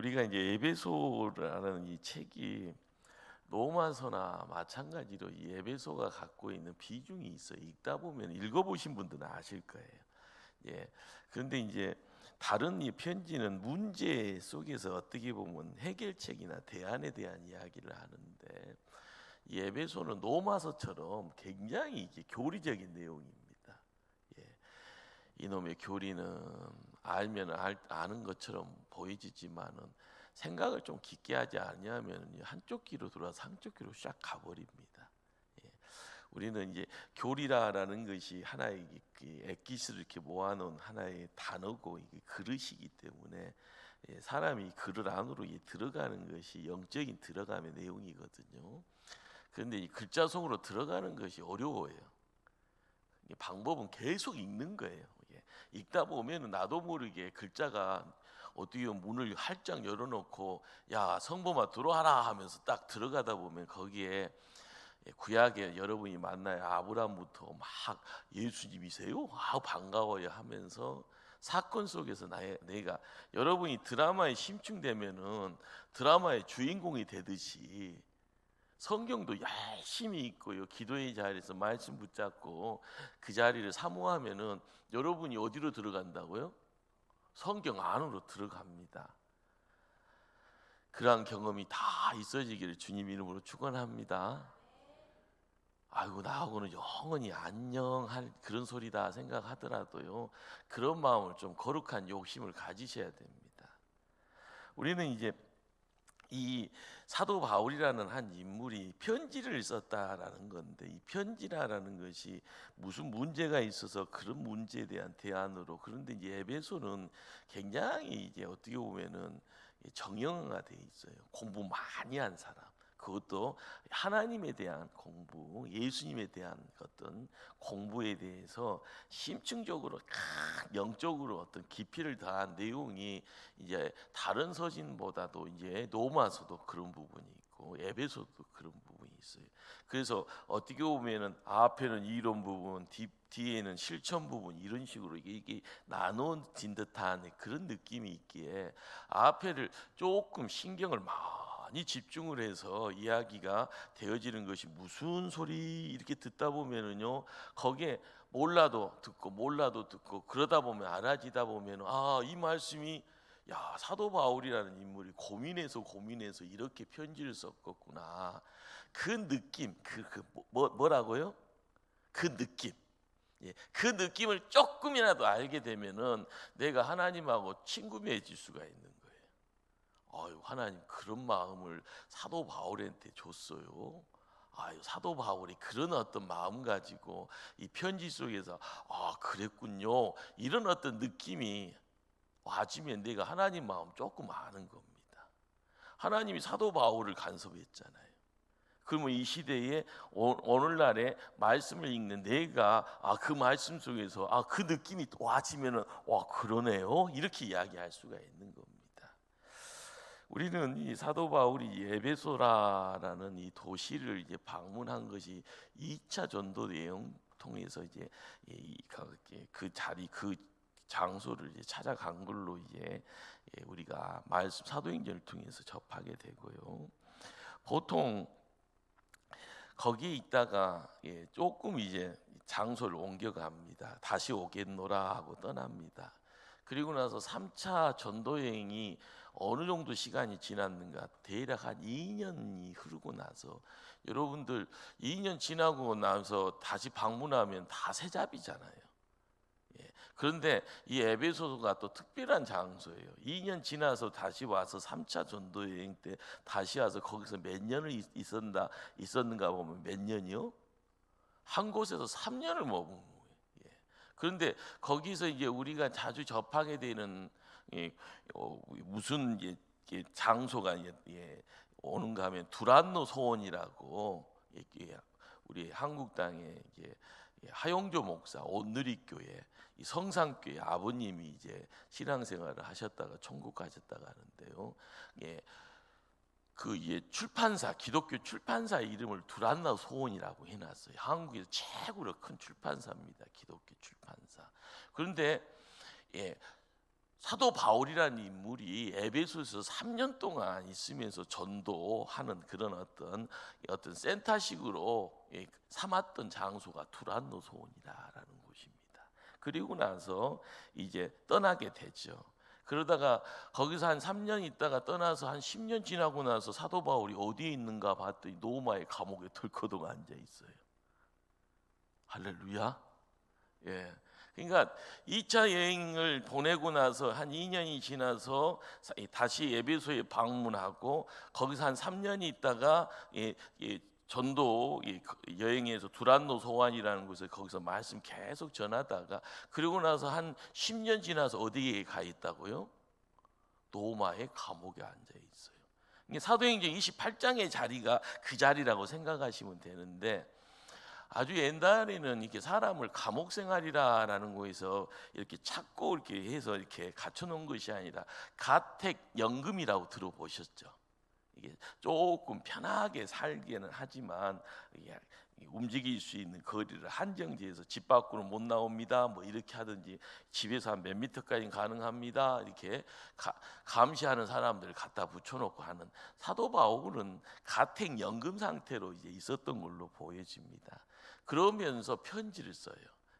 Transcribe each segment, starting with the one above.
우리가 이제 에베소라는 이 책이 로마서나 마찬가지로 이 에베소가 갖고 있는 비중이 있어요. 읽다 보면 읽어보신 분들은 아실 거예요. 예. 그런데 이제 다른 이 편지는 문제 속에서 어떻게 보면 해결책이나 대안에 대한 이야기를 하는데 이 에베소는 로마서처럼 굉장히 이제 교리적인 내용입니다. 예. 이놈의 교리는 아는 것처럼 보이지만은 생각을 좀 깊게 하지 않으면 한쪽 귀로 들어와서 한쪽 귀로 샥 가버립니다. 예. 우리는 이제 교리라는 것이 하나의 엑기스를 이렇게 모아놓은 하나의 단어고 이게 그릇이기 때문에 사람이 그릇 안으로 들어가는 것이 영적인 들어감의 내용이거든요. 그런데 이 글자 속으로 들어가는 것이 어려워요. 방법은 계속 읽는 거예요. 읽다 보면 나도 모르게 글자가 어떻게 문을 활짝 열어놓고 야 성범아 들어와라 하면서 딱 들어가다 보면 거기에 구약에 여러분이 만나요. 아브라함부터 막 예수님이세요? 반가워요 하면서 사건 속에서 내가 여러분이 드라마에 심층되면은 드라마의 주인공이 되듯이 성경도 열심히 읽고요. 기도의 자리에서 말씀 붙잡고 그 자리를 사모하면은 여러분이 어디로 들어간다고요? 성경 안으로 들어갑니다. 그러한 경험이 다 있어지기를 주님 이름으로 축원합니다. 아이고 나하고는 영원히 안녕할 그런 소리다 생각하더라도요. 그런 마음을 좀 거룩한 욕심을 가지셔야 됩니다. 우리는 이제 이 사도 바울이라는 한 인물이 편지를 썼다라는 건데 이 편지라는 것이 무슨 문제가 있어서 그런 문제에 대한 대안으로 그런데 이제 에베소는 굉장히 이제 어떻게 보면은 정형화가 돼 있어요. 공부 많이 한 사람 그것도 하나님에 대한 공부, 예수님에 대한 어떤 공부에 대해서 심층적으로 영적으로 어떤 깊이를 더한 내용이 이제 다른 서신보다도 이제 로마서도 그런 부분이 있고 에베소도 그런 부분이 있어요. 그래서 어떻게 보면은 앞에는 이론 부분, 뒤에는 실천 부분 이런 식으로 이게 나눠진 듯한 그런 느낌이 있기에 앞에를 조금 신경을 많이 집중을 해서 이야기가 되어지는 것이 무슨 소리 이렇게 듣다 보면은요 거기에 몰라도 듣고 그러다 보면 알아지다 보면 이 말씀이 야 사도 바울이라는 인물이 고민해서 이렇게 편지를 썼겠구나 그 느낌 뭐라고요? 그 느낌 그 느낌을 조금이라도 알게 되면은 내가 하나님하고 친구 맺을 수가 있는 거예요. 아유 하나님 그런 마음을 사도 바울한테 줬어요. 아유 사도 바울이 그런 어떤 마음 가지고 이 편지 속에서 그랬군요 이런 어떤 느낌이 와주면 내가 하나님 마음 조금 아는 겁니다. 하나님이 사도 바울을 간섭했잖아요. 그러면 이 시대에 오늘날의 말씀을 읽는 내가 그 말씀 속에서 그 느낌이 와지면은 그러네요 이렇게 이야기할 수가 있는 겁니다. 우리는 이 사도 바울이 에베소라는 이 도시를 이제 방문한 것이 2차 전도 내용 통해서 이제 그 자리 그 장소를 이제 찾아간 걸로 이제 우리가 말씀 사도행전을 통해서 접하게 되고요. 보통 거기에 있다가 조금 이제 장소를 옮겨갑니다. 다시 오겠노라 하고 떠납니다. 그리고 나서 3차 전도 여행이 어느 정도 시간이 지났는가 대략 한 2년이 흐르고 나서 여러분들 2년 지나고 나서 다시 방문하면 다 새잡이잖아요. 그런데 이 에베소가 또 특별한 장소예요. 2년 지나서 다시 와서 3차 전도 여행 때 다시 와서 거기서 몇 년을 있었는가 보면 몇 년이요? 한 곳에서 3년을 머문 거예요. 그런데 거기서 이제 우리가 자주 접하게 되는 무슨 장소가 오는가 하면 두란노 소원이라고 우리 한국 땅에 하용조 목사 온누리교회 이 성산교회 아버님이 이제 신앙생활을 하셨다가 천국 가셨다가 하는데요. 출판사 기독교 출판사 이름을 두란노 소원이라고 해놨어요. 한국에서 최고로 큰 출판사입니다. 기독교 출판사. 그런데 사도 바울이라는 인물이 에베소에서 3년 동안 있으면서 전도하는 그런 어떤 센터식으로 삼았던 장소가 두란노소원이라는 곳입니다. 그리고 나서 이제 떠나게 되죠. 그러다가 거기서 한 3년 있다가 떠나서 한 10년 지나고 나서 사도 바울이 어디에 있는가 봤더니 로마의 감옥에 덜커덩 앉아 있어요. 할렐루야. 예. 그러니까 2차 여행을 보내고 나서 한 2년이 지나서 다시 에베소에 방문하고 거기서 한 3년이 있다가 전도 여행에서 두란노 소환이라는 곳에 거기서 말씀 계속 전하다가 그리고 나서 한 10년 지나서 어디에 가 있다고요? 로마의 감옥에 앉아 있어요. 사도행전 28장의 자리가 그 자리라고 생각하시면 되는데 아주 옛날에는 이렇게 사람을 감옥 생활이라는 거에서 이렇게 찾고 이렇게 해서 이렇게 갖춰놓은 것이 아니라 가택연금이라고 들어보셨죠? 이게 조금 편하게 살기는 하지만 움직일 수 있는 거리를 한정지어서 집 밖으로 못 나옵니다. 뭐 이렇게 하든지 집에서 한 몇 미터까지 가능합니다. 이렇게 감시하는 사람들을 갖다 붙여놓고 하는 사도 바울은 가택연금 상태로 이제 있었던 걸로 보여집니다. 그러면서 편지를 써요.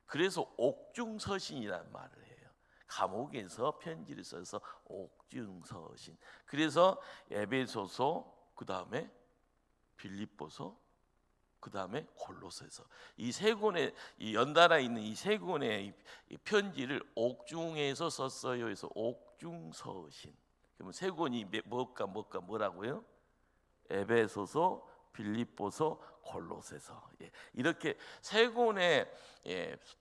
그래서 옥중서신이라는 말을 해요. 감옥에서 편지를 써서 옥중서신. 그래서 에베소서, 그 다음에 빌립보서, 그 다음에 골로새서, 이 세 권의 연달아 있는 이 세 권의 편지를 옥중에서 썼어요. 그래서 옥중서신. 그러면 세 권이 뭐라고요? 에베소서, 빌립보서, 골로새서. 이렇게 세 권의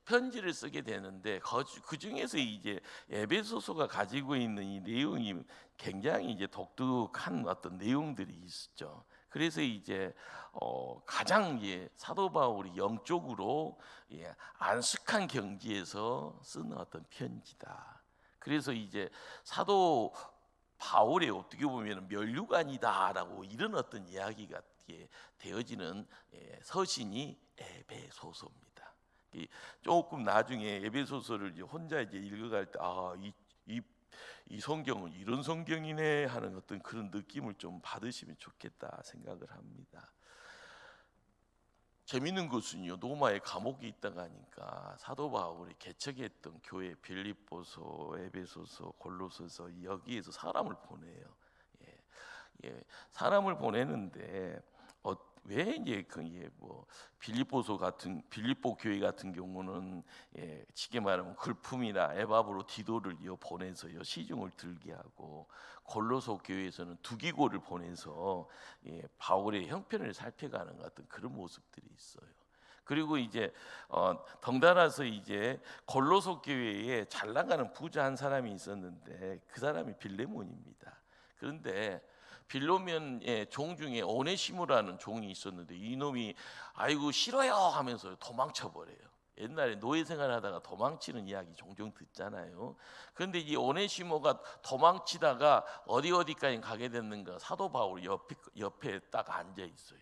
편지를 쓰게 되는데 그 중에서 이제 에베소서가 가지고 있는 이 내용이 굉장히 이제 독특한 어떤 내용들이 있죠. 그래서 이제 가장 사도 바울이 영적으로 안식한 경지에서 쓰는 어떤 편지다. 그래서 이제 사도 바울의 어떻게 보면 면류관이다라고 이런 어떤 이야기가 되어지는 서신이 에베소서입니다. 조금 나중에 에베소서를 혼자 이제 읽어갈 때 이 성경은 이런 성경이네 하는 어떤 그런 느낌을 좀 받으시면 좋겠다 생각을 합니다. 재밌는 것은요, 로마의 감옥에 있다가 하니까 사도 바울이 개척했던 교회 빌립보서, 에베소서, 골로새서 여기에서 사람을 보내요. 사람을 보내는데 왜 이제 빌립보 교회 같은 경우는 쉽게 말하면 글품이나 에바브로 디도를 보내서요 시중을 들게 하고, 골로새 교회에서는 두기고를 보내서 바울의 형편을 살펴가는 같은 그런 모습들이 있어요. 그리고 이제 덩달아서 이제 골로새 교회에 잘 나가는 부자 한 사람이 있었는데 그 사람이 빌레몬입니다. 그런데 빌레몬의 종 중에 오네시모라는 종이 있었는데 이놈이 아이고 싫어요 하면서 도망쳐 버려요. 옛날에 노예 생활하다가 도망치는 이야기 종종 듣잖아요. 그런데 이 오네시모가 도망치다가 어디까지 가게 됐는가, 사도 바울 옆에 딱 앉아 있어요.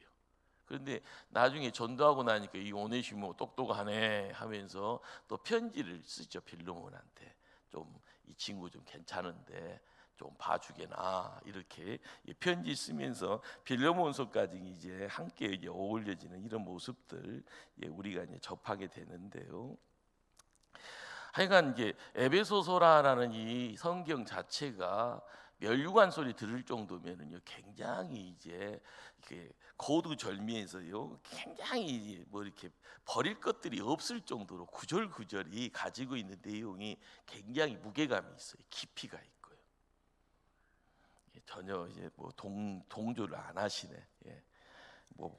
그런데 나중에 전도하고 나니까 이 오네시모 똑똑하네 하면서 또 편지를 쓰죠. 빌레몬한테 좀 이 친구 좀 괜찮은데 좀 봐주게나, 이렇게 편지 쓰면서 빌레몬서까지 이제 함께 이제 어울려지는 이런 모습들 우리가 이제 접하게 되는데요. 하여간 이제 에베소서라는 이 성경 자체가 멸류관 소리 들을 정도면은요 굉장히 이제 고두절미해서요 굉장히 이렇게 버릴 것들이 없을 정도로 구절구절이 가지고 있는 내용이 굉장히 무게감이 있어요. 깊이가 있고요. 전혀 이제 동조를 안 하시네.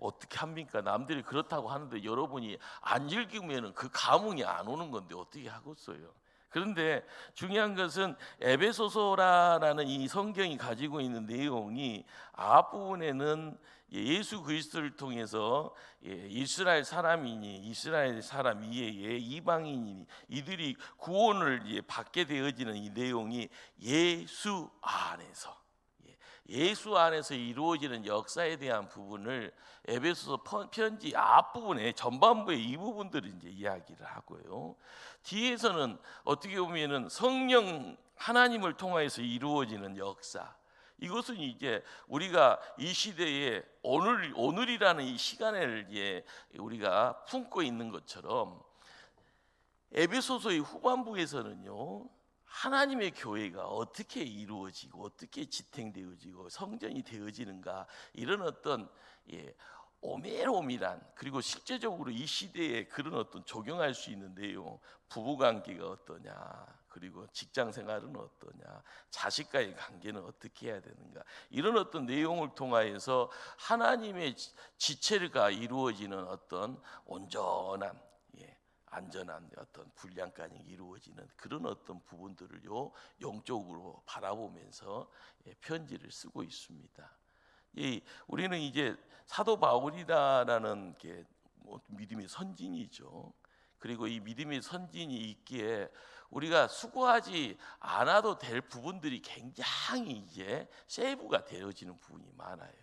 어떻게 합니까? 남들이 그렇다고 하는데 여러분이 안 읽으면 그 감흥이 안 오는 건데 어떻게 하겠어요? 그런데 중요한 것은 에베소서라는 이 성경이 가지고 있는 내용이 앞부분에는 예수 그리스도를 통해서 이스라엘 사람이니 이스라엘 사람 이외에 이방인이니 이들이 구원을 받게 되어지는 이 내용이 예수 안에서, 예수 안에서 이루어지는 역사에 대한 부분을 에베소서 편지 앞부분에 전반부에 이 부분들을 이제 이야기를 하고요. 뒤에서는 어떻게 보면은 성령 하나님을 통하여서 이루어지는 역사. 이것은 이제 우리가 이 시대에 오늘이라는 이 시간을 우리가 품고 있는 것처럼 에베소서의 후반부에서는요, 하나님의 교회가 어떻게 이루어지고 어떻게 지탱되어지고 성전이 되어지는가, 이런 어떤 오밀오밀한, 그리고 실제적으로 이 시대에 그런 어떤 적용할 수 있는 내용, 부부관계가 어떠냐, 그리고 직장생활은 어떠냐, 자식과의 관계는 어떻게 해야 되는가, 이런 어떤 내용을 통하여서 하나님의 지체가 이루어지는 어떤 온전한, 안전한 어떤 분량까지 이루어지는 그런 어떤 부분들을요, 영적으로 바라보면서 편지를 쓰고 있습니다. 우리는 이제 사도 바울이라는 게 믿음의 선진이죠. 그리고 이 믿음의 선진이 있기에 우리가 수고하지 않아도 될 부분들이 굉장히 이제 세부가 되어지는 부분이 많아요.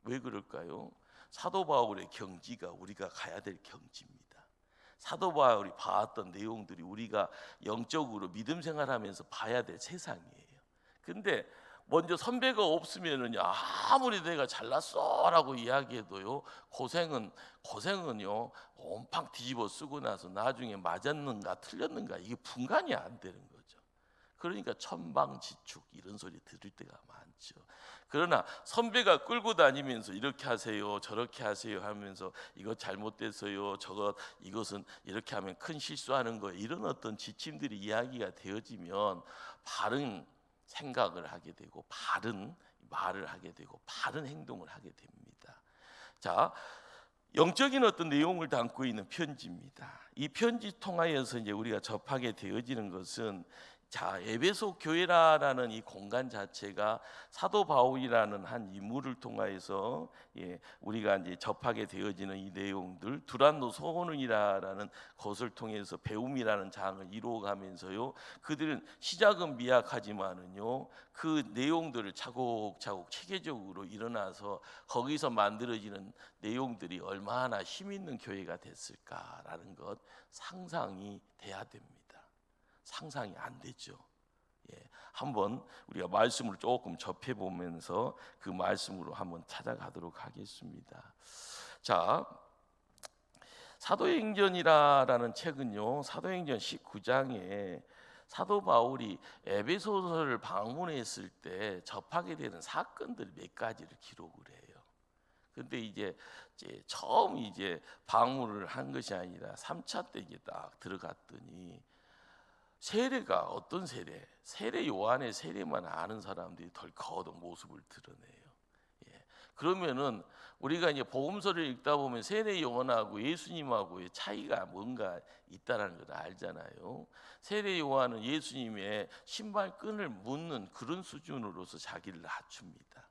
왜 그럴까요? 사도 바울의 경지가 우리가 가야 될 경지입니다. 사도 바울이 봐왔던 내용들이 우리가 영적으로 믿음 생활하면서 봐야 될 세상이에요. 근데 먼저 선배가 없으면은요, 아무리 내가 잘났어라고 이야기해도요, 고생은요 온팡 뒤집어 쓰고 나서 나중에 맞았는가 틀렸는가 이게 분간이 안 되는 거죠. 그러니까 천방지축 이런 소리 들을 때가 많죠. 그러나 선배가 끌고 다니면서 이렇게 하세요, 저렇게 하세요 하면서 이것 잘못됐어요, 이것은 이렇게 하면 큰 실수하는 거예요, 이런 어떤 지침들이 이야기가 되어지면 바른 생각을 하게 되고 바른 말을 하게 되고 바른 행동을 하게 됩니다. 자, 영적인 어떤 내용을 담고 있는 편지입니다. 이 편지 통하여서 이제 우리가 접하게 되어지는 것은, 자, 에베소 교회라는 이 공간 자체가 사도 바울이라는 한 인물을 통하여서 우리가 이제 접하게 되어지는 이 내용들, 두란노 소호는이라는 것을 통해서 배움이라는 장을 이루어가면서요, 그들은 시작은 미약하지만은요, 그 내용들을 차곡차곡 체계적으로 일어나서 거기서 만들어지는 내용들이 얼마나 힘 있는 교회가 됐을까라는 것 상상이 돼야 됩니다. 상상이 안 되죠. 한번 우리가 말씀을 조금 접해 보면서 그 말씀으로 한번 찾아가도록 하겠습니다. 자, 사도행전이라는 책은요, 사도행전 19장에 사도 바울이 에베소서를 방문했을 때 접하게 되는 사건들 몇 가지를 기록을 해요. 근데 이제 처음 방문을 한 것이 아니라 3차 때 딱 들어갔더니 세례가 어떤 세례 요한의 세례만 아는 사람들이 덜커덕 모습을 드러내요. 그러면은 우리가 이제 복음서를 읽다 보면 세례 요한하고 예수님하고의 차이가 뭔가 있다는 걸 알잖아요. 세례 요한은 예수님의 신발끈을 묻는 그런 수준으로서 자기를 낮춥니다.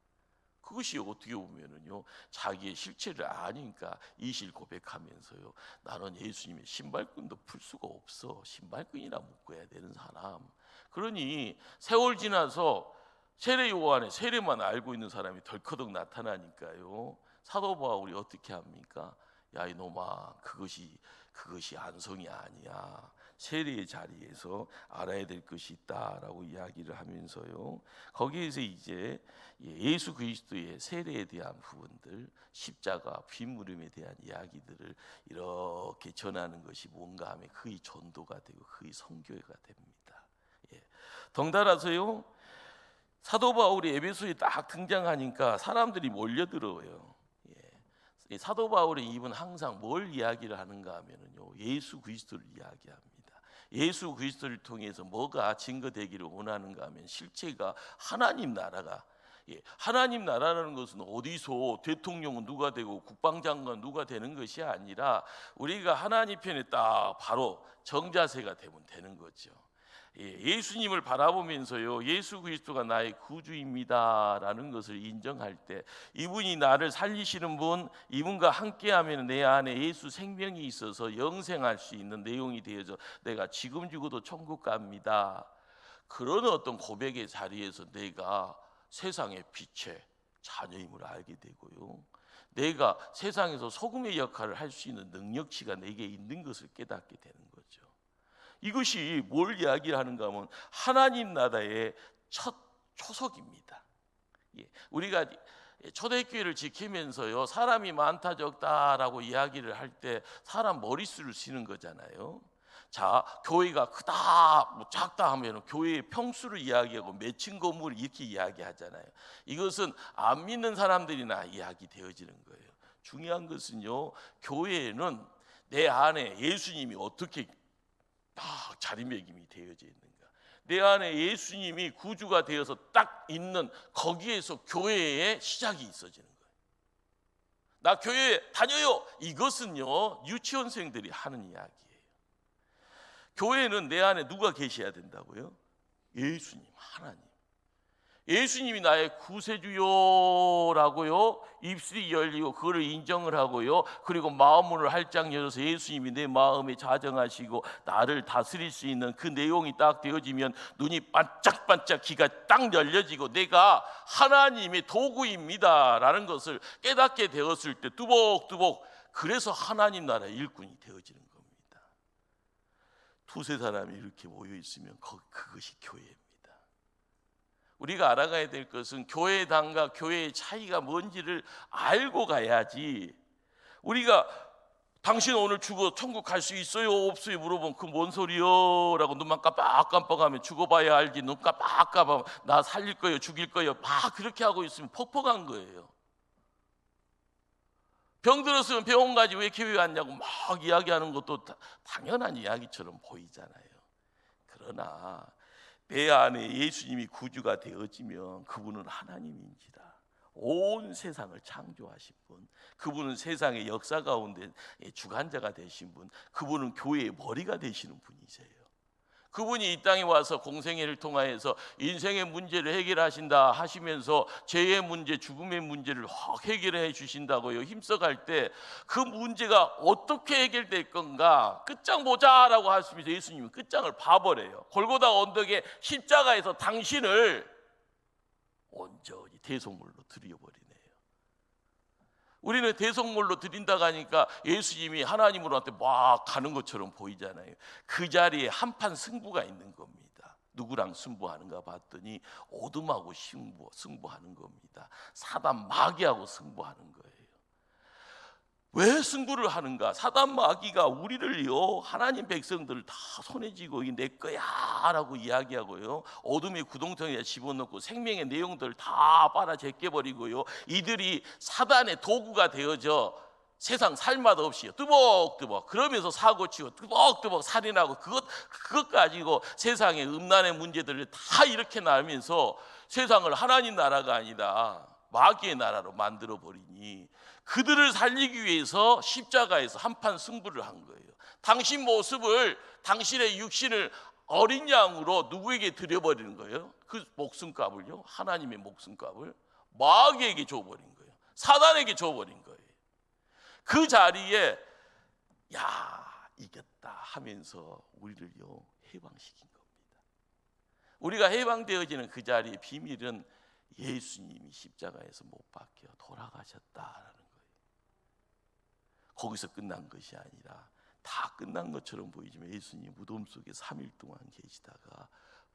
그것이 어떻게 보면은요, 자기의 실체를 아니까 이실 고백하면서요, 나는 예수님의 신발끈도 풀 수가 없어, 신발끈이나 묶어야 되는 사람. 그러니 세월 지나서 세례 요한의 세례만 알고 있는 사람이 덜커덕 나타나니까요, 사도 바울이 어떻게 합니까? 야, 이놈아, 그것이 안성이 아니야. 세례의 자리에서 알아야 될 것이 있다라고 이야기를 하면서요, 거기에서 이제 예수 그리스도의 세례에 대한 부분들, 십자가, 빈무림에 대한 이야기들을 이렇게 전하는 것이 뭔가 하면 그의 전도가 되고 그의 선교회가 됩니다. 덩달아서요, 사도 바울이 에베소에 딱 등장하니까 사람들이 몰려들어요. 사도 바울의 입은 항상 뭘 이야기를 하는가 하면요, 예수 그리스도를 이야기합니다. 예수 그리스도를 통해서 뭐가 증거되기를 원하는가 하면 실체가 하나님 나라가, 하나님 나라라는 것은 어디서 대통령은 누가 되고 국방장관 누가 되는 것이 아니라 우리가 하나님 편에 딱 바로 정자세가 되면 되는 거죠. 예수님을 바라보면서요, 예수 그리스도가 나의 구주입니다라는 것을 인정할 때, 이분이 나를 살리시는 분, 이분과 함께하면 내 안에 예수 생명이 있어서 영생할 수 있는 내용이 되어져 내가 지금 죽어도 천국 갑니다. 그런 어떤 고백의 자리에서 내가 세상의 빛의 자녀임을 알게 되고요. 내가 세상에서 소금의 역할을 할 수 있는 능력치가 내게 있는 것을 깨닫게 되는 거죠. 이것이 뭘 이야기하는가 하면 하나님 나라의 첫 초석입니다. 우리가 초대교회를 지키면서요, 사람이 많다 적다라고 이야기를 할 때 사람 머릿수를 쓰는 거잖아요. 자, 교회가 크다 뭐 작다 하면 교회의 평수를 이야기하고 몇 층 건물을 이렇게 이야기하잖아요. 이것은 안 믿는 사람들이나 이야기되어지는 거예요. 중요한 것은요, 교회에는 내 안에 예수님이 어떻게 딱 자리매김이 되어져 있는가, 내 안에 예수님이 구주가 되어서 딱 있는 거기에서 교회의 시작이 있어지는 거예요. 나 교회 다녀요, 이것은요 유치원생들이 하는 이야기예요. 교회는 내 안에 누가 계셔야 된다고요? 예수님, 하나님. 예수님이 나의 구세주요라고요 입술이 열리고 그거를 인정을 하고요, 그리고 마음문을 활짝 열어서 예수님이 내 마음에 자정하시고 나를 다스릴 수 있는 그 내용이 딱 되어지면 눈이 반짝반짝, 귀가 딱 열려지고 내가 하나님의 도구입니다 라는 것을 깨닫게 되었을 때 뚜벅뚜벅, 그래서 하나님 나라의 일꾼이 되어지는 겁니다. 두세 사람이 이렇게 모여 있으면 그것이 교회입니다. 우리가 알아가야 될 것은 교회당과 교회의 차이가 뭔지를 알고 가야지. 우리가 당신 오늘 죽어 천국 갈 수 있어요 없어요 물어보면 그 뭔 소리요 라고 눈만 깜빡깜빡하면 죽어봐야 알지, 눈 깜빡깜빡하면 나 살릴 거예요 죽일 거예요 막 그렇게 하고 있으면 퍽퍽한 거예요. 병들었으면 병원 가지 왜 교회 왔냐고 막 이야기하는 것도 당연한 이야기처럼 보이잖아요. 그러나 내 안에 예수님이 구주가 되어지면 그분은 하나님인지라 온 세상을 창조하신 분, 그분은 세상의 역사 가운데 주관자가 되신 분, 그분은 교회의 머리가 되시는 분이세요. 그분이 이 땅에 와서 공생애를 통하여서 인생의 문제를 해결하신다 하시면서 죄의 문제, 죽음의 문제를 확 해결해 주신다고요 힘써갈 때 그 문제가 어떻게 해결될 건가 끝장 보자라고 하시면서 예수님은 끝장을 봐버려요. 골고다 언덕에 십자가에서 당신을 온전히 대속물로 드려버리네요. 우리는 대속물로 드린다고 하니까 예수님이 하나님으로한테 막 가는 것처럼 보이잖아요. 그 자리에 한판 승부가 있는 겁니다. 누구랑 승부하는가 봤더니 어둠하고 승부하는 겁니다. 사단 마귀하고 승부하는 거예요. 왜 승부를 하는가? 사단 마귀가 우리를요, 하나님 백성들을 다 손에 쥐고 이게 내 거야 라고 이야기하고요, 어둠의 구동텅이에 집어넣고 생명의 내용들을 다 빨아 제껴버리고요, 이들이 사단의 도구가 되어져 세상 살맛 없이 뚜벅뚜벅 그러면서 사고치고 뚜벅뚜벅 살인하고 그것 가지고 세상의 음란의 문제들을 다 이렇게 나면서 세상을 하나님 나라가 아니라 마귀의 나라로 만들어 버리니 그들을 살리기 위해서 십자가에서 한판 승부를 한 거예요. 당신 모습을, 당신의 육신을 어린 양으로 누구에게 드려버리는 거예요? 그 목숨값을요, 하나님의 목숨값을 마귀에게 줘버린 거예요. 사단에게 줘버린 거예요. 그 자리에 야 이겼다 하면서 우리를요 해방시킨 겁니다. 우리가 해방되어지는 그 자리의 비밀은 예수님이 십자가에서 못 박혀 돌아가셨다라는 거예요. 거기서 끝난 것이 아니라 다 끝난 것처럼 보이지만 예수님 무덤 속에 3일 동안 계시다가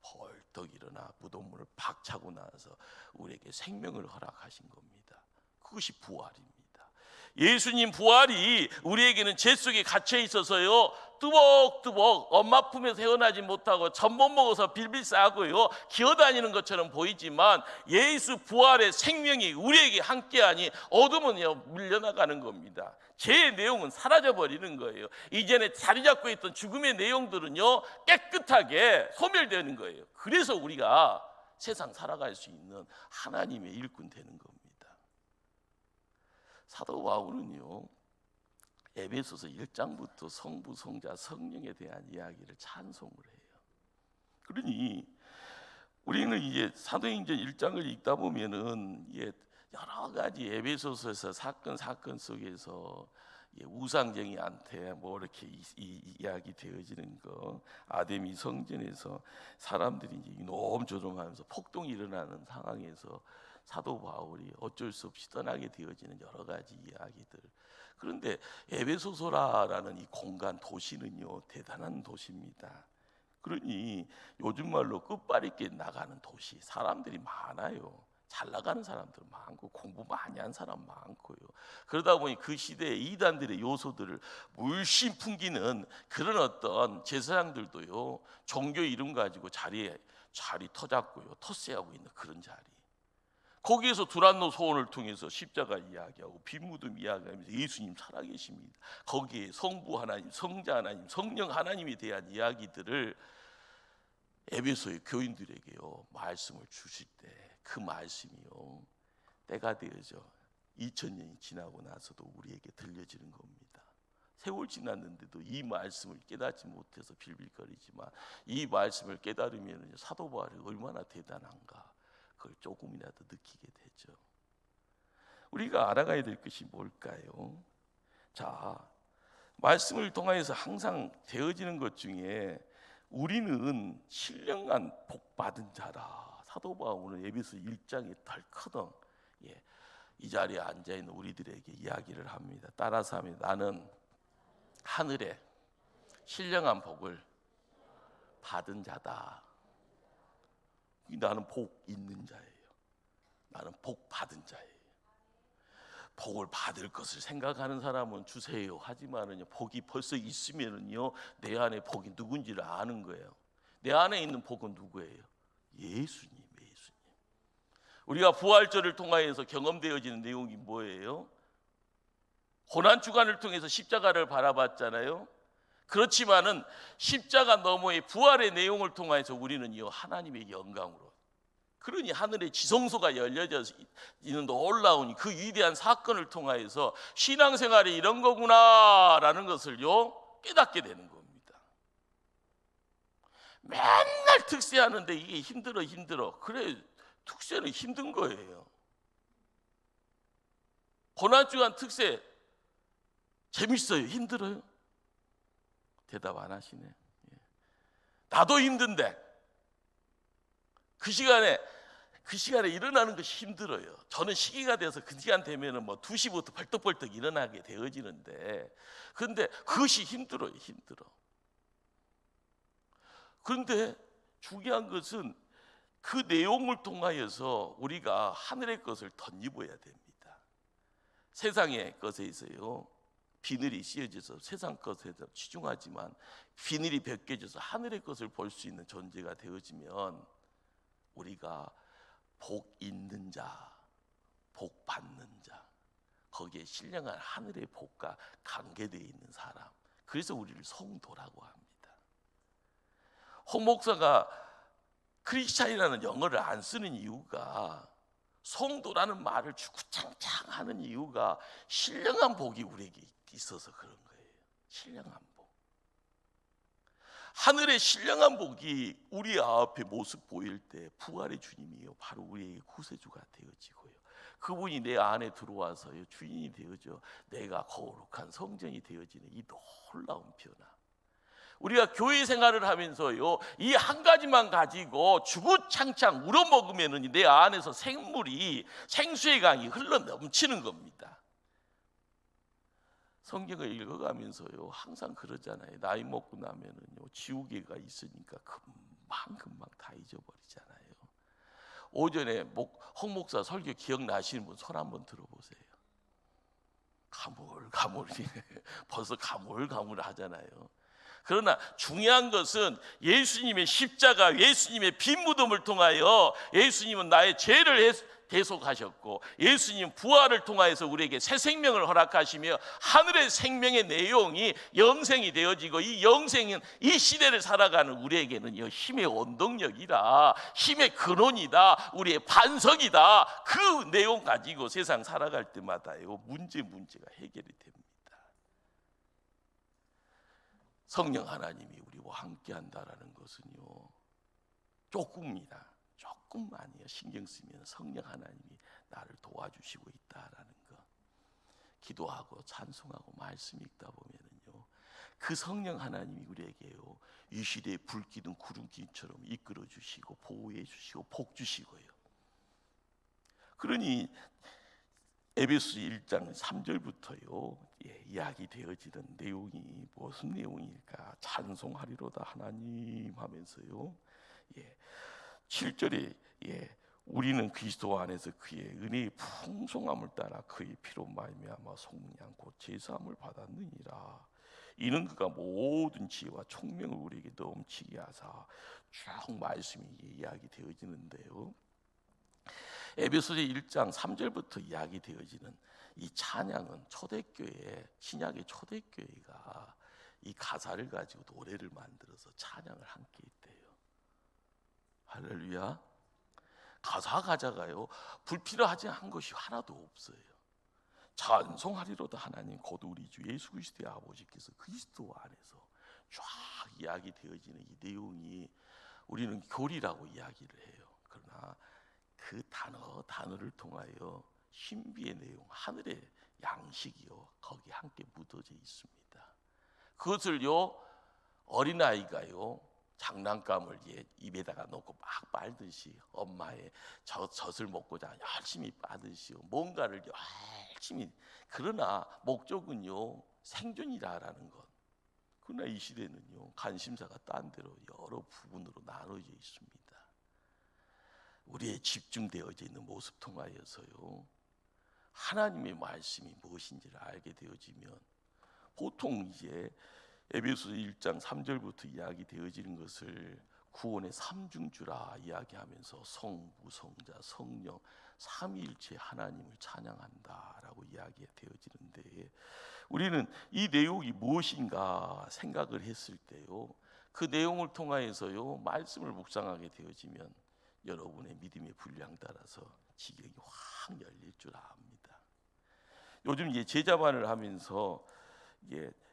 벌떡 일어나 무덤문을 박차고 나서 우리에게 생명을 허락하신 겁니다. 그것이 부활입니다. 예수님 부활이 우리에게는 죄 속에 갇혀 있어서요 뚜벅뚜벅 엄마 품에서 헤어나지 못하고 전못 먹어서 빌빌 싸고요 기어다니는 것처럼 보이지만 예수 부활의 생명이 우리에게 함께하니 어둠은요 물려나가는 겁니다. 죄의 내용은 사라져버리는 거예요. 이전에 자리 잡고 있던 죽음의 내용들은요 깨끗하게 소멸되는 거예요. 그래서 우리가 세상 살아갈 수 있는 하나님의 일꾼 되는 겁니다. 사도 바울은요 에베소서 1장부터 성부, 성자, 성령에 대한 이야기를 찬송을 해요. 그러니 우리는 이제 사도행전 1장을 읽다 보면은 여러 가지 에베소서에서 사건 속에서 우상쟁이한테 뭐 이렇게 이야기 되어지는 거, 아데미 성전에서 사람들이 이제 이놈저놈하면서 폭동이 일어나는 상황에서 사도 바울이 어쩔 수 없이 떠나게 되어지는 여러 가지 이야기들. 그런데 에베소서라는 이 공간 도시는요 대단한 도시입니다. 그러니 요즘 말로 끝발잇게 나가는 도시, 사람들이 많아요. 잘 나가는 사람들 많고 공부 많이 한 사람 많고요. 그러다 보니 그 시대의 이단들의 요소들을 물씬 풍기는 그런 어떤 제사장들도요 종교 이름 가지고 자리 터잡고요 텃세하고 있는 그런 자리. 거기에서 두란노 소원을 통해서 십자가 이야기하고 빈무덤 이야기하면서 예수님 살아계십니다. 거기에 성부 하나님, 성자 하나님, 성령 하나님에 대한 이야기들을 에베소의 교인들에게요 말씀을 주실 때 그 말씀이요 때가 되어져 2000년이 지나고 나서도 우리에게 들려지는 겁니다. 세월 지났는데도 이 말씀을 깨닫지 못해서 빌빌거리지만 이 말씀을 깨달으면 사도 바울이 얼마나 대단한가 그걸 조금이라도 느끼게 되죠. 우리가 알아가야 될 것이 뭘까요? 자, 말씀을 통하여서 항상 되어지는 것 중에 우리는 신령한 복 받은 자라. 사도 바울은 에베소 1장에 덜커덩 이 자리에 앉아 있는 우리들에게 이야기를 합니다. 따라서 합니다. 나는 하늘에 신령한 복을 받은 자다. 나는 복 있는 자예요. 나는 복 받은 자예요. 복을 받을 것을 생각하는 사람은 주세요 하지만은요 복이 벌써 있으면은요 내 안에 복이 누군지를 아는 거예요. 내 안에 있는 복은 누구예요? 예수님. 우리가 부활절을 통하여서 경험되어지는 내용이 뭐예요? 고난 주간을 통해서 십자가를 바라봤잖아요. 그렇지만은 십자가 너머의 부활의 내용을 통해서 우리는요 하나님의 영광으로, 그러니 하늘의 지성소가 열려져 있는 놀라운 그 위대한 사건을 통하여서 신앙생활이 이런 거구나라는 것을요 깨닫게 되는 겁니다. 맨날 특세하는데 이게 힘들어. 그래, 특세는 힘든 거예요. 고난주간 특세 재밌어요? 힘들어요? 대답 안 하시네. 나도 힘든데 그 시간에 일어나는 것이 힘들어요. 저는 시기가 돼서 그 시간 되면은 뭐 2시부터 벌떡벌떡 일어나게 되어지는데, 그런데 그것이 힘들어. 그런데 중요한 것은 그 내용을 통하여서 우리가 하늘의 것을 덧입어야 됩니다. 세상의 것에 있어요 비늘이 씌어져서 세상 것에 치중하지만 비늘이 벗겨져서 하늘의 것을 볼 수 있는 존재가 되어지면 우리가 복 있는 자, 복 받는 자, 거기에 신령한 하늘의 복과 관계되어 있는 사람, 그래서 우리를 성도라고 합니다. 홍 목사가 크리스찬이라는 영어를 안 쓰는 이유가, 성도라는 말을 주구장창 하는 이유가 신령한 복이 우리에게 있어서 그런 거예요. 신령한 복. 하늘의 신령한 복이 우리 앞에 모습 보일 때 부활의 주님이요 바로 우리에게 구세주가 되어지고요, 그분이 내 안에 들어와서요 주인이 되어져 내가 거룩한 성전이 되어지는 이 놀라운 변화. 우리가 교회 생활을 하면서요 이 한 가지만 가지고 주구장창 우러먹으면은 내 안에서 생수의 강이 흘러 넘치는 겁니다. 성경을 읽어가면서요 항상 그러잖아요. 나이 먹고 나면은요 지우개가 있으니까 금방 다 잊어버리잖아요. 오전에 홍 목사 설교 기억나시는 분 손 한번 들어보세요. 가물가물이 벌써 가물가물 하잖아요. 그러나 중요한 것은 예수님의 십자가, 예수님의 빈 무덤을 통하여 예수님은 나의 죄를 대속하셨고, 예수님 부활을 통하여서 우리에게 새 생명을 허락하시며 하늘의 생명의 내용이 영생이 되어지고, 이 영생은 이 시대를 살아가는 우리에게는 힘의 원동력이다, 힘의 근원이다, 우리의 반석이다. 그 내용 가지고 세상 살아갈 때마다요 문제가 해결이 됩니다. 성령 하나님이 우리와 함께한다라는 것은요 조금입니다. 조금만이요 신경 쓰면 성령 하나님이 나를 도와주시고 있다라는 것. 기도하고 찬송하고 말씀 읽다 보면은요, 그 성령 하나님이 우리에게요 이 시대의 불기둥 구름기처럼 이끌어 주시고 보호해 주시고 복 주시고요. 그러니 에베소 1장 3절부터요 이야기되어지는 내용이 무슨 내용일까? 찬송하리로다 하나님 하면서요 7절에 우리는 그리스도 안에서 그의 은혜의 풍성함을 따라 그의 피로 말미암아 속량 곧 제사함을 받았느니라. 이는 그가 모든 지혜와 총명을 우리에게 넘치게 하사, 쭉 말씀이 이야기되어지는데요, 에베소서 1장 3절부터 이야기되어지는 이 찬양은 초대교회, 신약의 초대교회가 이 가사를 가지고 노래를 만들어서 찬양을 함께 했대요. 할렐루야. 가사 가자가요 불필요하지 않은 것이 하나도 없어요. 찬송하리로다 하나님 곧 우리 주 예수 그리스도의 아버지께서 그리스도 안에서 쫙 이야기되어지는 이 내용이 우리는 교리라고 이야기를 해요. 그러나 그 단어를 통하여 신비의 내용, 하늘의 양식이요 거기 함께 묻어져 있습니다. 그것을요 어린아이가요 장난감을 입에다가 넣고 막 빨듯이 엄마의 젖을 먹고자 열심히 빠듯이요 뭔가를 열심히, 그러나 목적은요 생존이라는 것. 그러나 이 시대는요 관심사가 딴 데로 여러 부분으로 나눠져 있습니다. 우리의 집중되어져 있는 모습 통하여서요 하나님의 말씀이 무엇인지를 알게 되어지면, 보통 이제 에베소서 1장 3절부터 이야기되어지는 것을 구원의 삼중주라 이야기하면서 성부, 성자, 성령 삼위일체 하나님을 찬양한다라고 이야기되어지는데, 우리는 이 내용이 무엇인가 생각을 했을 때요 그 내용을 통하여서요 말씀을 묵상하게 되어지면 여러분의 믿음의 분량 따라서 지경이 확 열릴 줄 압니다. 요즘 제자반을 하면서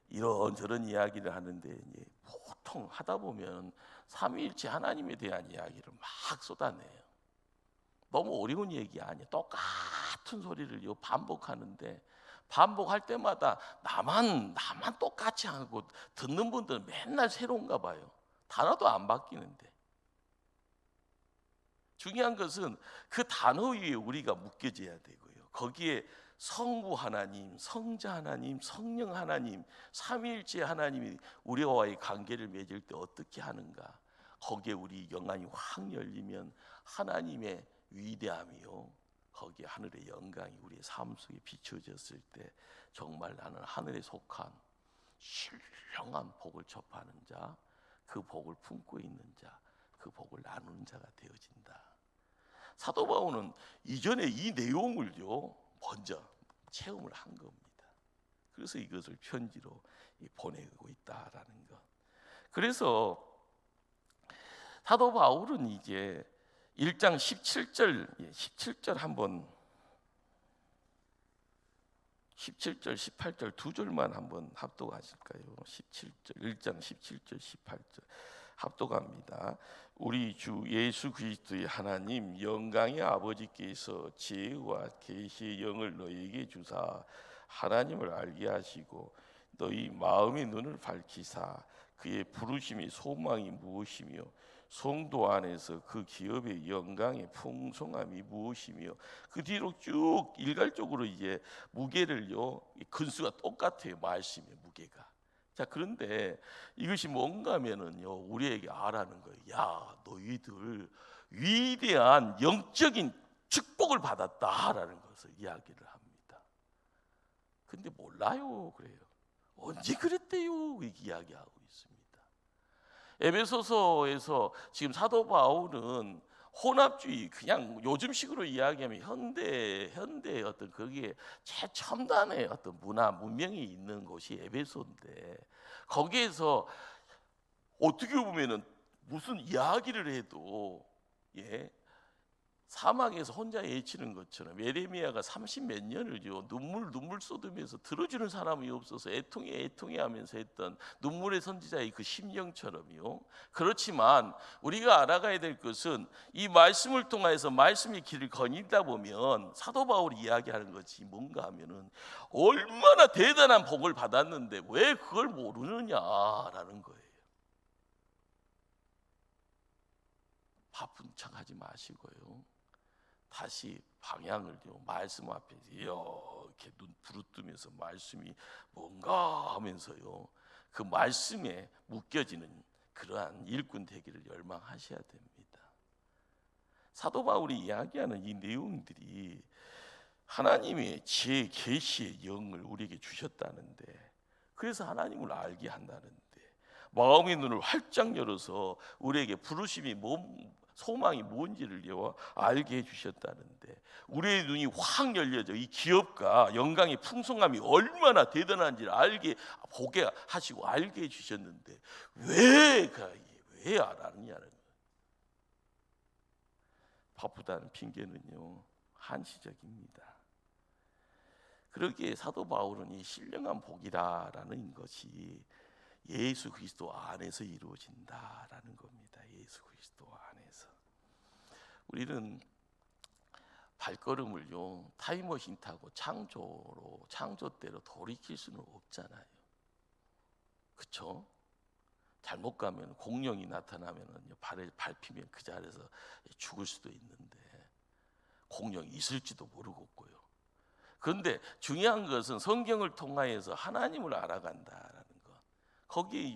이런저런 이야기를 하는데 보통 하다 보면 삼위일체 하나님에 대한 이야기를 막 쏟아내요. 너무 어려운 얘기 아니에요. 똑같은 소리를 반복하는데 반복할 때마다 나만 똑같이 하고 듣는 분들은 맨날 새로운가 봐요. 단어도 안 바뀌는데. 중요한 것은 그 단어 위에 우리가 묶여져야 되고요. 거기에 성부 하나님, 성자 하나님, 성령 하나님, 삼위일체 하나님이 우리와의 관계를 맺을 때 어떻게 하는가, 거기에 우리 영안이 확 열리면 하나님의 위대함이요 거기에 하늘의 영광이 우리의 삶 속에 비춰졌을 때 정말 나는 하늘에 속한 신령한 복을 접하는 자, 그 복을 품고 있는 자, 그 복을 나누는 자가 되어진다. 사도 바울은 이전에 이 내용을요 먼저 체험을 한 겁니다. 그래서 이것을 편지로 보내고 있다라는 것. 그래서 사도 바울은 이제 1장 17절 한번 17절 18절 두 절만 한번 합독하실까요? 1장 17절 18절 합독합니다. 우리 주 예수 그리스도의 하나님 영광의 아버지께서 지혜와 계시의 영을 너희에게 주사 하나님을 알게 하시고 너희 마음의 눈을 밝히사 그의 부르심의 소망이 무엇이며 성도 안에서 그 기업의 영광의 풍성함이 무엇이며, 그 뒤로 쭉 일괄적으로 이제 무게를요 근수가 똑같아요. 말씀의 무게가. 자, 그런데 이것이 뭔가 하면은요 우리에게 알아는 거예요. 야, 너희들 위대한 영적인 축복을 받았다라는 것을 이야기를 합니다. 근데 몰라요. 그래요. 언제 그랬대요? 이야기하고 있습니다. 에베소서에서 지금 사도 바울은 혼합주의, 그냥 요즘식으로 이야기하면 현대의 어떤 거기에 최첨단의 어떤 문화 문명이 있는 곳이 에베소인데, 거기에서 어떻게 보면은 무슨 이야기를 해도 사막에서 혼자 헤치는 것처럼 예레미야가 30몇 년을요 눈물 쏟으면서 들어주는 사람이 없어서 애통해 하면서 했던 눈물의 선지자의 그 심령처럼요. 그렇지만 우리가 알아가야 될 것은 이 말씀을 통해서 말씀의 길을 거닐다 보면 사도 바울이 이야기하는 것이 뭔가 하면은 얼마나 대단한 복을 받았는데 왜 그걸 모르느냐라는 거예요. 바쁜 척하지 마시고요. 다시 방향을요 말씀 앞에 이렇게 눈 부릅뜨면서 말씀이 뭔가 하면서요 그 말씀에 묶여지는 그러한 일꾼 되기를 열망하셔야 됩니다. 사도 바울이 이야기하는 이 내용들이 하나님의 제 계시의 영을 우리에게 주셨다는데, 그래서 하나님을 알게 한다는데, 마음의 눈을 활짝 열어서 우리에게 부르심이 소망이 뭔지를 알게 해주셨다는데, 우리의 눈이 확 열려져 이 기업과 영광의 풍성함이 얼마나 대단한지를 보게 하시고 알게 해주셨는데 왜 안 하느냐는 거예요. 바쁘다는 핑계는요 한시적입니다. 그러기에 사도 바울은 이 신령한 복이라는 것이 예수 그리스도 안에서 이루어진다라는 겁니다. 예수 그리스도 안에서. 우리는 발걸음을요 타임머신 타고 창조 때로 돌이킬 수는 없잖아요. 그렇죠? 잘못 가면 공룡이 나타나면 발을 밟히면 그 자리에서 죽을 수도 있는데 공룡이 있을지도 모르겠고요. 그런데 중요한 것은 성경을 통하여서 하나님을 알아간다라는 것. 거기에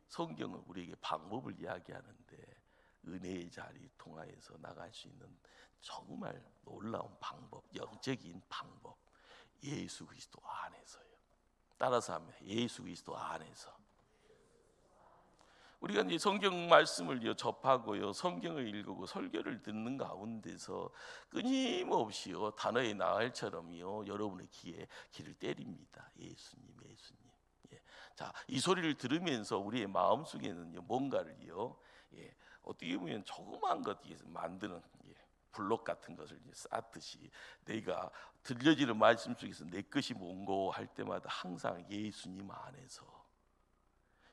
성경은 우리에게 방법을 이야기하는데 은혜의 자리 통하여서 나갈 수 있는 정말 놀라운 방법, 영적인 방법, 예수 그리스도 안에서요. 따라서 하면 예수 그리스도 안에서. 우리가 이제 성경 말씀을 접하고요, 성경을 읽고 설교를 듣는 가운데서 끊임없이요 단어의 나알처럼요 여러분의 귀에 귀를 때립니다. 예수님, 예수님. 예. 자, 이 소리를 들으면서 우리의 마음 속에는요 뭔가를요 어떻게 보면 조그만 것 만드는 블록 같은 것을 쌓듯이 내가 들려지는 말씀 속에서 내 것이 뭔고 할 때마다 항상 예수님 안에서,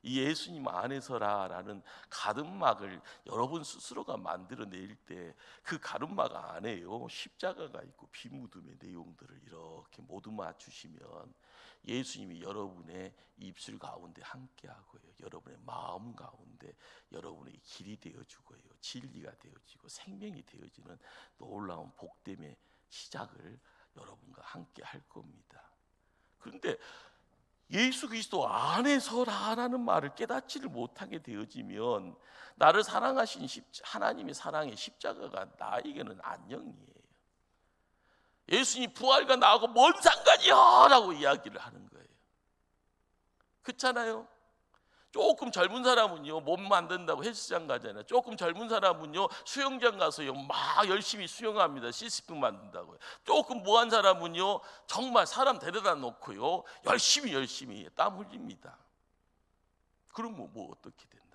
이 예수님 안에서라라는 가름막을 여러분 스스로가 만들어낼 때 그 가름막 안에요 십자가가 있고 피 묻음의 내용들을 이렇게 모두 맞추시면 예수님이 여러분의 입술 가운데 함께하고요, 여러분의 마음 가운데 여러분의 길이 되어주고요, 진리가 되어지고 생명이 되어지는 놀라운 복됨의 시작을 여러분과 함께 할 겁니다. 그런데 예수 그리스도 안에서라는 말을 깨닫지를 못하게 되어지면 나를 사랑하신 하나님의 사랑의 십자가가 나에게는 안녕이에요. 예수님 부활과 나하고 뭔 상관이야 라고 이야기를 하는 거예요. 그렇잖아요. 조금 젊은 사람은요 몸 만든다고 헬스장 가잖아요. 조금 젊은 사람은요 수영장 가서요 막 열심히 수영합니다. 시스템 만든다고요. 조금 무한 사람은요 정말 사람 데려다 놓고요 열심히 땀 흘립니다. 그러면 뭐 어떻게 된다고요?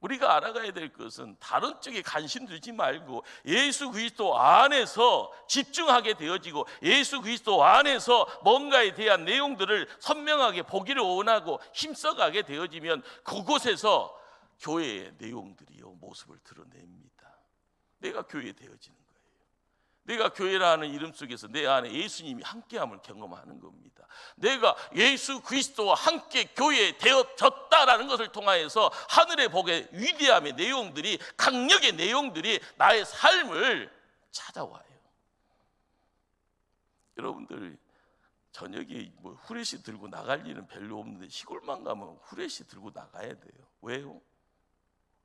우리가 알아가야 될 것은 다른 쪽에 관심 두지 말고 예수 그리스도 안에서 집중하게 되어지고 예수 그리스도 안에서 뭔가에 대한 내용들을 선명하게 보기를 원하고 힘써가게 되어지면 그곳에서 교회의 내용들이요 모습을 드러냅니다. 내가 교회 되어지는 거예요. 내가 교회라는 이름 속에서 내 안에 예수님이 함께함을 경험하는 겁니다. 내가 예수 그리스도와 함께 교회에 되어졌다라는 것을 통하여서 하늘의 복의 위대함의 내용들이, 강력의 내용들이 나의 삶을 찾아와요. 여러분들 저녁에 뭐 후레쉬 들고 나갈 일은 별로 없는데 시골만 가면 후레쉬 들고 나가야 돼요. 왜요?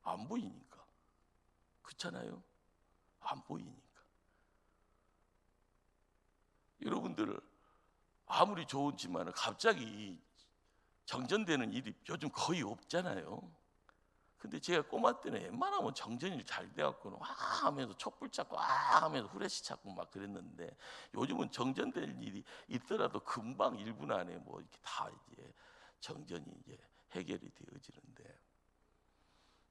안 보이니까. 그렇잖아요. 안 보이니까. 여러분들 아무리 좋은지만 갑자기 정전되는 일이 요즘 거의 없잖아요. 근데 제가 꼬마 때는 웬만하면 정전이 잘 돼갖고는 와 하면서 촛불 찾고 와 하면서 후레쉬 찾고 막 그랬는데 요즘은 정전될 일이 있더라도 금방 1분 안에 뭐 이렇게 다 이제 정전이 이제 해결이 되어지는데,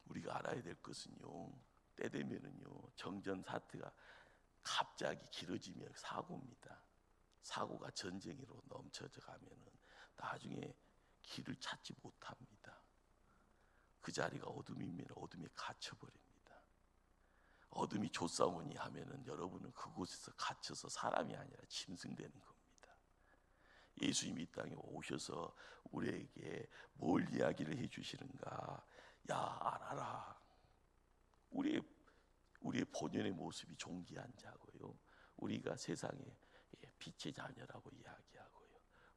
우리가 알아야 될 것은요 때 되면은요 정전 사태가 갑자기 길어지면 사고입니다. 사고가 전쟁으로 넘쳐져 가면은 나중에 길을 찾지 못합니다. 그 자리가 어둠이면 어둠에 갇혀버립니다. 어둠이 조사오니 하면은 여러분은 그곳에서 갇혀서 사람이 아니라 짐승되는 겁니다. 예수님이 이 땅에 오셔서 우리에게 뭘 이야기를 해주시는가? 야, 알아라. 우리의 본연의 모습이 존귀한 자고요. 우리가 세상의 빛의 자녀라고 이야기하고요.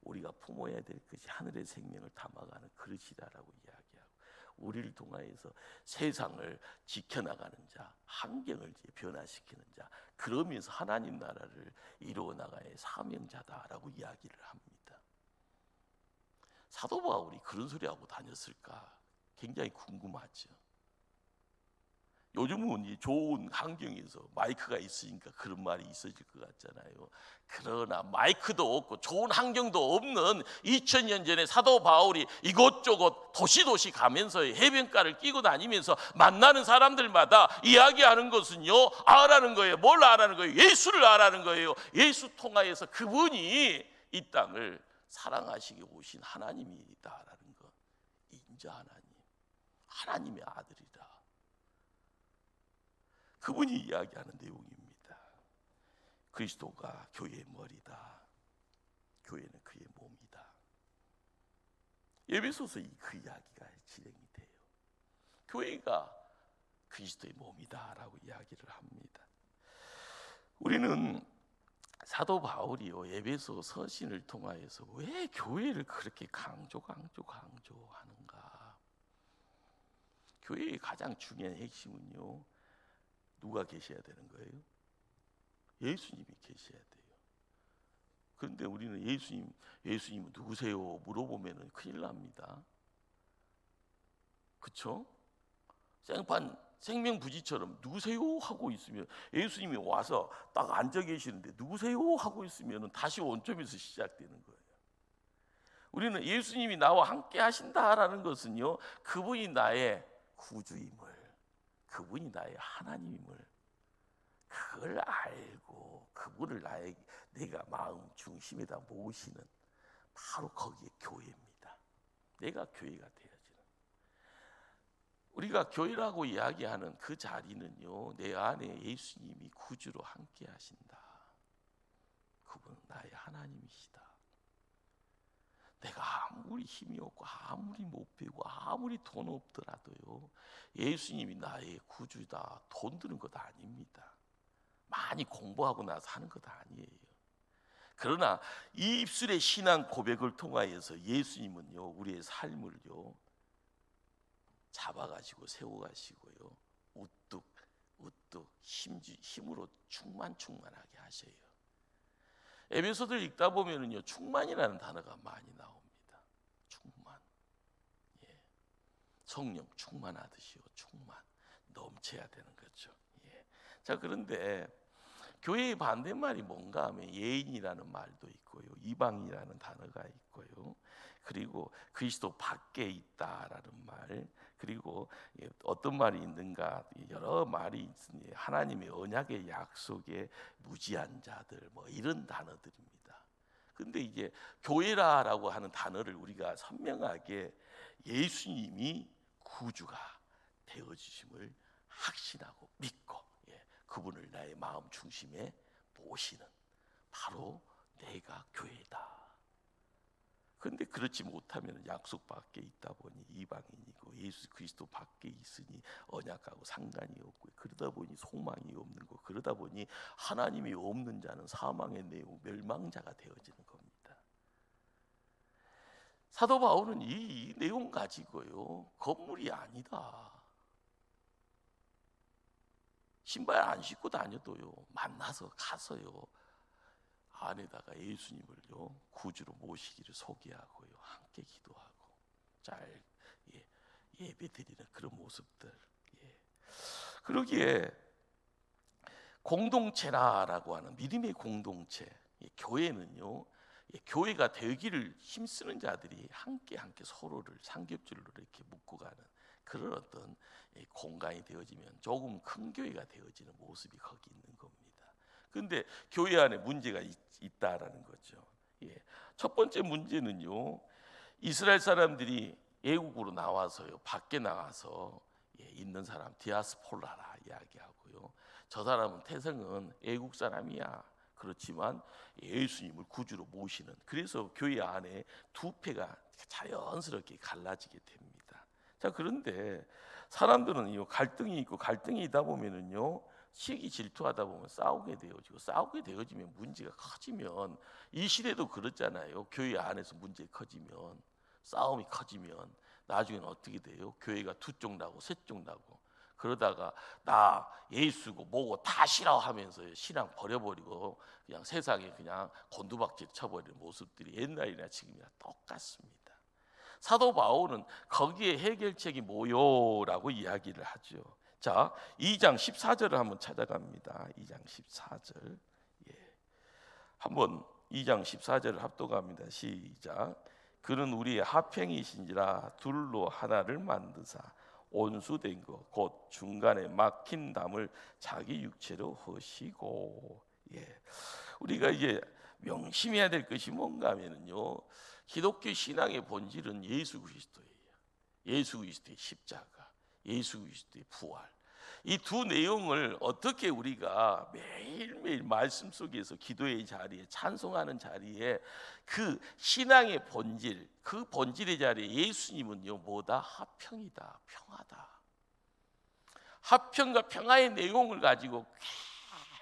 우리가 품어야 될 것이 하늘의 생명을 담아가는 그릇이다라고 이야기하고, 우리를 통하여서 세상을 지켜나가는 자, 환경을 변화시키는 자, 그러면서 하나님 나라를 이루어 나가야 사명자다라고 이야기를 합니다. 사도 바울이 그런 소리 하고 다녔을까? 굉장히 궁금하죠. 요즘은 이 좋은 환경에서 마이크가 있으니까 그런 말이 있어질 것 같잖아요. 그러나 마이크도 없고 좋은 환경도 없는 2000년 전에 사도 바울이 이곳저곳 도시 가면서 해변가를 끼고 다니면서 만나는 사람들마다 이야기하는 것은요, 알아는 거예요. 뭘 알아는 거예요? 예수를 알아는 거예요. 예수 통하여서 그분이 이 땅을 사랑하시게 오신 하나님이다라는 거, 인자 하나님의 아들이다. 그분이 이야기하는 내용입니다. 그리스도가 교회의 머리다. 교회는 그의 몸이다. 에베소서 그 이야기가 진행이 돼요. 교회가 그리스도의 몸이다라고 이야기를 합니다. 우리는 사도 바울이요 에베소 서신을 통하여서 왜 교회를 그렇게 강조하는가? 교회의 가장 중요한 핵심은요, 누가 계셔야 되는 거예요? 예수님이 계셔야 돼요. 그런데 우리는 예수님은 누구세요? 물어보면 큰일 납니다. 그렇죠? 생판 생명부지처럼 누구세요? 하고 있으면, 예수님이 와서 딱 앉아 계시는데 누구세요? 하고 있으면 다시 원점에서 시작되는 거예요. 우리는 예수님이 나와 함께 하신다라는 것은요, 그분이 나의 구주임을, 그분이 나의 하나님임을, 그걸 알고 그분을 내가 마음 중심에다 모시는, 바로 거기에 교회입니다. 내가 교회가 되어지는, 우리가 교회라고 이야기하는 그 자리는요, 내 안에 예수님이 구주로 함께 하신다. 그분은 나의 하나님이시다. 내가 아무리 힘이 없고 아무리 못 배우고 아무리 돈 없더라도요, 예수님이 나의 구주다. 돈 드는 것 아닙니다. 많이 공부하고 나서 하는 것 아니에요. 그러나 이 입술의 신앙 고백을 통하여서 예수님은요, 우리의 삶을요 잡아가시고 세워가시고요, 우뚝 힘으로 충만하게 하셔요. 에베소서를 읽다 보면은요, 충만이라는 단어가 많이 나옵니다. 충만, 성령 충만하듯이요, 충만, 넘쳐야 되는 거죠. 자, 그런데 교회의 반대말이 뭔가 하면 예인이라는 말도 있고요, 이방이라는 단어가 있고요, 그리고 그리스도 밖에 있다라는 말, 그리고 어떤 말이 있는가, 여러 말이 있으니 하나님의 언약의 약속에 무지한 자들, 뭐 이런 단어들입니다. 근데 이제 교회라고 하는 단어를 우리가 선명하게 예수님이 구주가 되어주심을 확신하고 믿고, 그분을 나의 마음 중심에 모시는, 바로 내가 교회다. 그런데 그렇지 못하면 약속 밖에 있다 보니 이방인이고, 예수 그리스도 밖에 있으니 언약하고 상관이 없고, 그러다 보니 소망이 없는 거, 그러다 보니 하나님이 없는 자는 사망의 내용, 멸망자가 되어지는 겁니다. 사도 바울은 이 내용 가지고요, 건물이 아니다, 신발 안 신고 다녀도요, 만나서 가서요, 안에다가 예수님을요 구주로 모시기를 소개하고요, 함께 기도하고 잘 예배드리는 그런 모습들. 그러기에 공동체라고 하는 믿음의 공동체, 교회는요, 교회가 되기를 힘쓰는 자들이 함께 서로를 삼겹줄로 이렇게 묶고 가는 그런 어떤 공간이 되어지면 조금 큰 교회가 되어지는 모습이 거기 있는 겁니다. 근데 교회 안에 문제가 있다라는 거죠. 예. 첫 번째 문제는요, 이스라엘 사람들이 애국으로 나와서요, 밖에 나가서 있는 사람 디아스포라라 이야기하고요, 저 사람은 태생은 애국 사람이야. 그렇지만 예수님을 구주로 모시는, 그래서 교회 안에 두 패가 자연스럽게 갈라지게 됩니다. 자, 그런데 사람들은 이 갈등이 있고 갈등이 있다 보면은요, 시기 질투하다 보면 싸우게 되어지고, 싸우게 되어지면 문제가 커지면, 이 시대도 그렇잖아요. 교회 안에서 문제 커지면, 싸움이 커지면 나중에는 어떻게 돼요? 교회가 두 쪽 나고 세 쪽 나고, 그러다가 나 예수고 뭐고 다 싫어하면서 신앙 버려버리고 그냥 세상에 그냥 곤두박질 쳐버리는 모습들이 옛날이나 지금이나 똑같습니다. 사도 바울은 거기에 해결책이 뭐요라고 이야기를 하죠. 자, 2장 14절을 한번 찾아갑니다. 2장 14절. 한번 2장 14절을 합독합니다. 시작. 그는 우리의 합행이신지라 둘로 하나를 만드사 온수된 것 곧 중간에 막힌 담을 자기 육체로 허시고. 우리가 이제 명심해야 될 것이 뭔가 하면요, 기독교 신앙의 본질은 예수 그리스도예요. 예수 그리스도의 십자가, 예수 그리스도의 부활. 이 두 내용을 어떻게 우리가 매일매일 말씀 속에서 기도의 자리에, 찬송하는 자리에 그 신앙의 본질, 그 본질의 자리에 예수님은요 뭐다? 하평이다, 평화다. 하평과 평화의 내용을 가지고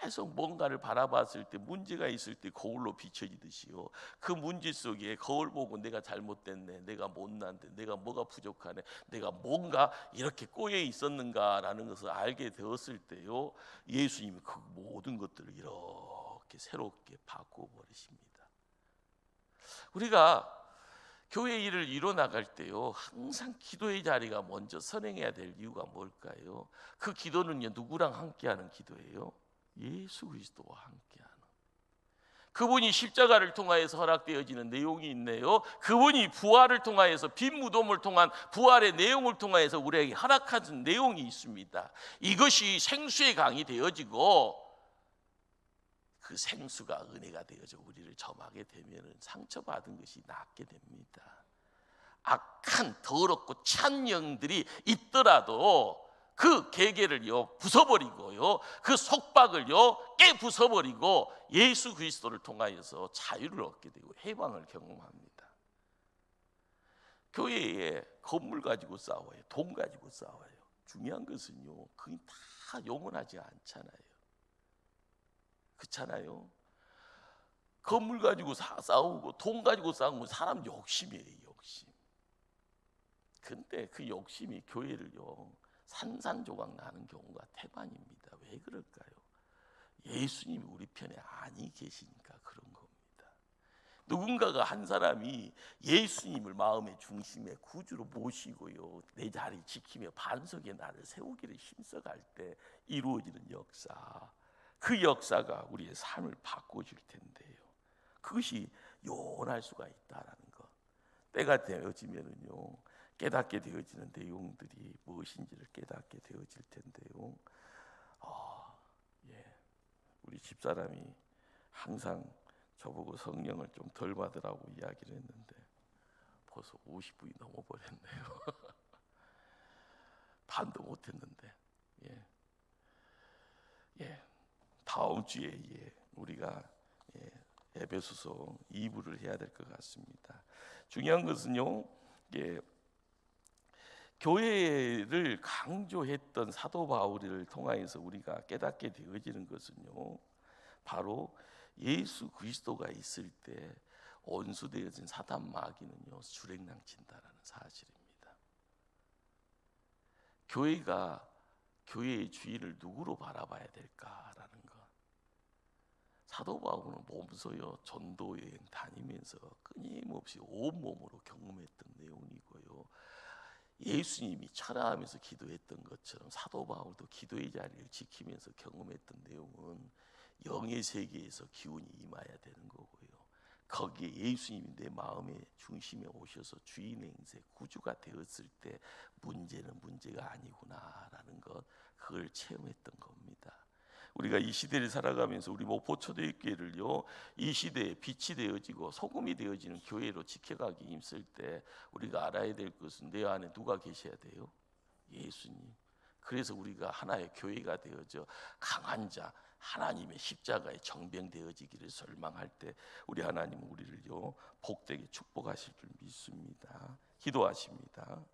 계속 뭔가를 바라봤을 때, 문제가 있을 때 거울로 비춰지듯이요, 그 문제 속에 거울 보고 내가 잘못됐네, 내가 못난데, 내가 뭐가 부족하네, 내가 뭔가 이렇게 꼬여 있었는가라는 것을 알게 되었을 때요, 예수님이 그 모든 것들을 이렇게 새롭게 바꾸어 버리십니다. 우리가 교회 일을 이뤄나갈 때요, 항상 기도의 자리가 먼저 선행해야 될 이유가 뭘까요? 그 기도는요, 누구랑 함께하는 기도예요? 예수 그리스도와 함께하는, 그분이 십자가를 통하여서 허락되어지는 내용이 있네요. 그분이 부활을 통하여서, 빈 무덤을 통한 부활의 내용을 통하여서 우리에게 허락하신 내용이 있습니다. 이것이 생수의 강이 되어지고, 그 생수가 은혜가 되어져 우리를 점하게 되면 상처받은 것이 낫게 됩니다. 악한 더럽고 찬 영들이 있더라도 그 계계를요 부숴버리고요, 그 속박을요 깨부숴버리고 예수 그리스도를 통하여서 자유를 얻게 되고 해방을 경험합니다. 교회에 건물 가지고 싸워요, 돈 가지고 싸워요. 중요한 것은요, 그게 다 영원하지 않잖아요. 그렇잖아요. 건물 가지고 싸우고 돈 가지고 싸우고 사람 욕심이에요, 욕심. 근데 그 욕심이 교회를요 산산조각 나는 경우가 태반입니다. 왜 그럴까요? 예수님이 우리 편에 아니 계시니까 그런 겁니다. 누군가가 한 사람이 예수님을 마음의 중심에 구주로 모시고요, 내 자리 지키며 반석에 나를 세우기를 힘써갈 때 이루어지는 역사, 그 역사가 우리의 삶을 바꿔줄 텐데요, 그것이 요원할 수가 있다라는 것, 때가 되어지면은요 깨닫게 되어지는 내용들이 무엇인지를 깨닫게 되어질 텐데요. 우리 집사람이 항상 저보고 성령을 좀 덜 받으라고 이야기를 했는데 벌써 50분이 넘어버렸네요. 반도 못했는데, 다음 주에 우리가 에베소서 2부를 해야 될 것 같습니다. 중요한 것은요, 교회를 강조했던 사도 바울을 통하여서 우리가 깨닫게 되어지는 것은요, 바로 예수 그리스도가 있을 때 온수되어진 사단 마귀는요 주랭랑친다라는 사실입니다. 교회가, 교회의 주인을 누구로 바라봐야 될까라는 것, 사도 바울은 몸소요 전도 여행 다니면서 끊임없이 온몸으로 경험했던 내용이고요, 예수님이 철야하면서 기도했던 것처럼 사도 바울도 기도의 자리를 지키면서 경험했던 내용은 영의 세계에서 기운이 임해야 되는 거고요, 거기에 예수님이 내 마음의 중심에 오셔서 주인 행세 구주가 되었을 때 문제는 문제가 아니구나라는 것, 그걸 체험했던 겁니다. 우리가 이 시대를 살아가면서 우리 목포초대교회를요, 이 시대에 빛이 되어지고 소금이 되어지는 교회로 지켜가기 힘쓸 때 우리가 알아야 될 것은 내 안에 누가 계셔야 돼요? 예수님. 그래서 우리가 하나의 교회가 되어져 강한 자, 하나님의 십자가에 정병되어지기를 설망할 때 우리 하나님은 우리를요 복되게 축복하실 줄 믿습니다. 기도하십니다.